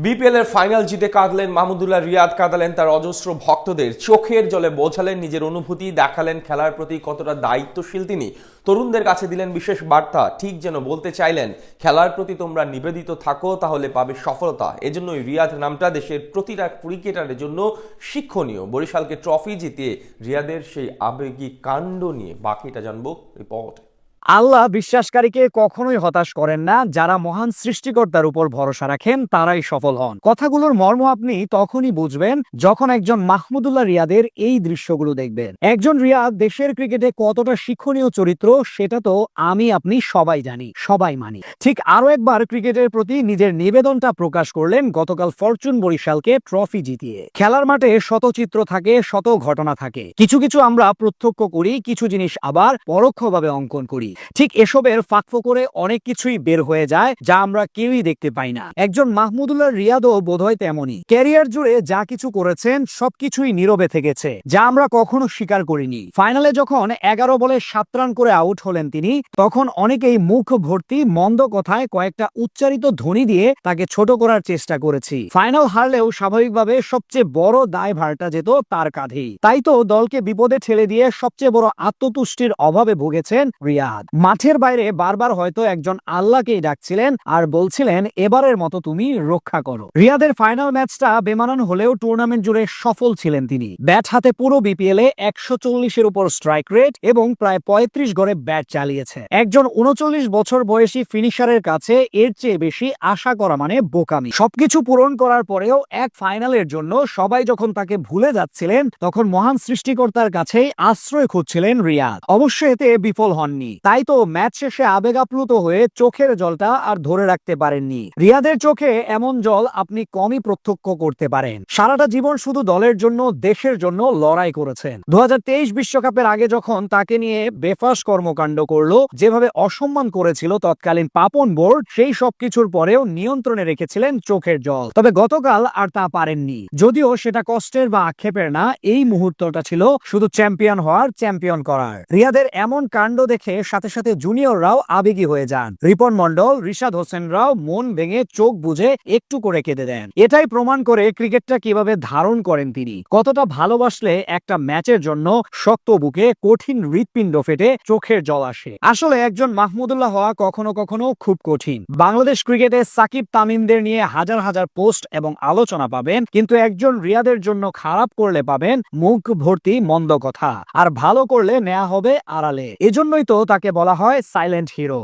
BPL এর final জিতে কাঁদলেন মাহমুদুল্লাহ রিয়াদ, কাঁদালেন তার অজস্র ভক্তদের, চোখের জলে বোঝালেন নিজের অনুভূতি, দেখালেন খেলার প্রতি কতটা দায়িত্বশীল তিনি। তরুণদের কাছে দিলেন বিশেষ বার্তা, ঠিক যেন বলতে চাইলেন খেলার প্রতি তোমরা নিবেদিত থাকো, তাহলে পাবে সফলতা। এজন্যই রিয়াদ নামটা দেশের প্রতিটা ক্রিকেটারের জন্য শিক্ষণীয়। বরিশালকে ট্রফি জিতিয়ে রিয়াদের সেই আবেগী কাণ্ড নিয়ে বাকিটা জানবো রিপোর্ট। আল্লাহ বিশ্বাসকারীকে কখনোই হতাশ করেন না। যারা মহান সৃষ্টিকর্তার উপর ভরসা রাখেন তারাই সফল হন। কথাগুলোর মর্ম আপনি তখনই বুঝবেন যখন একজন মাহমুদুল্লাহ রিয়াদের এই দৃশ্যগুলো দেখবেন। একজন রিয়াদ দেশের ক্রিকেটে কতটা শিক্ষণীয় চরিত্র সেটা তো আপনি সবাই জানি, সবাই মানি। ঠিক আরো একবার ক্রিকেটের প্রতি নিজের নিবেদনটা প্রকাশ করলেন গতকাল ফরচুন বরিশালকে ট্রফি জিতিয়ে। খেলার মাঠে শত চিত্র থাকে, শত ঘটনা থাকে, কিছু কিছু আমরা প্রত্যক্ষ করি, কিছু জিনিস আবার পরোক্ষভাবে অঙ্কন করি। ঠিক এসবের ফাঁকফোকরে অনেক কিছুই বের হয়ে যায় যা আমরা কেউই দেখতে পাই না। একজন মাহমুদুল্লাহ রিয়াদও বোধহয় তেমনই। ক্যারিয়ার জুড়ে যা কিছু করেছেন সবকিছুই নীরবে থেকেছে, যা আমরা কখনো স্বীকার করিনি। ফাইনালে যখন 11 বলে 7 রান করে আউট হলেন তিনি, তখন অনেকেই মুখ ভর্তি মন্দ কথায় কয়েকটা উচ্চারিত ধ্বনি দিয়ে তাকে ছোট করার চেষ্টা করেছি। ফাইনাল হারলেও স্বাভাবিকভাবে সবচেয়ে বড় দায়ভারটা যেত তার কাঁধেই। তাই তো দলকে বিপদে ঠেলে দিয়ে সবচেয়ে বড় আত্মতুষ্টির অভাবে ভুগেছেন রিয়াদ। মাঠের বাইরে বারবার হয়তো একজন আল্লাহকেই ডাকছিলেন আর বলছিলেন এবারের মতো তুমি রক্ষা করো। রিয়াদের ফাইনাল ম্যাচটা বেমানান হলেও টুর্নামেন্ট জুড়ে সফল ছিলেন তিনি। ব্যাট হাতে পুরো বিপিএল এ 140-এর উপর স্ট্রাইক রেট এবং প্রায় 35 গড়ে ব্যাট চালিয়েছে। একজন 39 বছর বয়সী ফিনিশারের কাছে এর চেয়ে বেশি আশা করা মানে বোকামি। সবকিছু পূরণ করার পরেও এক ফাইনালের জন্য সবাই যখন তাকে ভুলে যাচ্ছিলেন, তখন মহান সৃষ্টিকর্তার কাছেই আশ্রয় খুঁজছিলেন রিয়াদ। অবশ্য এতে বিফল হননি। তাই তো ম্যাচ শেষে আবেগ আপ্লুত হয়ে চোখের জলটা আর ধরে রাখতে পারেননি। রিয়াদের চোখে এমন জল আপনি কমই প্রত্যক্ষ করতে পারেন। সারাটা জীবন শুধু দলের জন্য, দেশের জন্য লড়াই করেছেন। 2023 বিশ্বকাপের আগে যখন তাকে নিয়ে বেফাস কর্মকাণ্ড করলো, যেভাবে অসম্মান করেছিল তৎকালীন পাপন বোর্ড, সেই সবকিছুর পরেও নিয়ন্ত্রণে রেখেছিলেন চোখের জল। তবে গতকাল আর তা পারেননি। যদিও সেটা কষ্টের বা আক্ষেপের না, এই মুহূর্তটা ছিল শুধু চ্যাম্পিয়ন হওয়ার, চ্যাম্পিয়ন করার। রিয়াদের এমন কাণ্ড দেখে সাথে সাথে জুনিয়ররাও আবেগী হয়ে যান। রিপন মন্ডল, রিশাদ হোসেনরাও মন ভেঙে চোখ বুঝে একটু করে কেঁদে দেন। এটাই প্রমাণ করে ক্রিকেটটা কিভাবে ধারণ করেন তিনি, কতটা ভালোবাসলে একটা ম্যাচের জন্য শক্ত বুকে কঠিন হৃৎপিণ্ড ফেটে চোখের জল আসে। আসলে একজন মাহমুদুল্লাহ হওয়া কখনো কখনো খুব কঠিন। বাংলাদেশ ক্রিকেটে সাকিব তামিমদের নিয়ে হাজার হাজার পোস্ট এবং আলোচনা পাবেন, কিন্তু একজন রিয়াদের জন্য খারাপ করলে পাবেন মুখ ভর্তি মন্দ কথা, আর ভালো করলে নেওয়া হবে আড়ালে। এজন্যই তো তাকে বলা হয় সাইলেন্ট হিরো।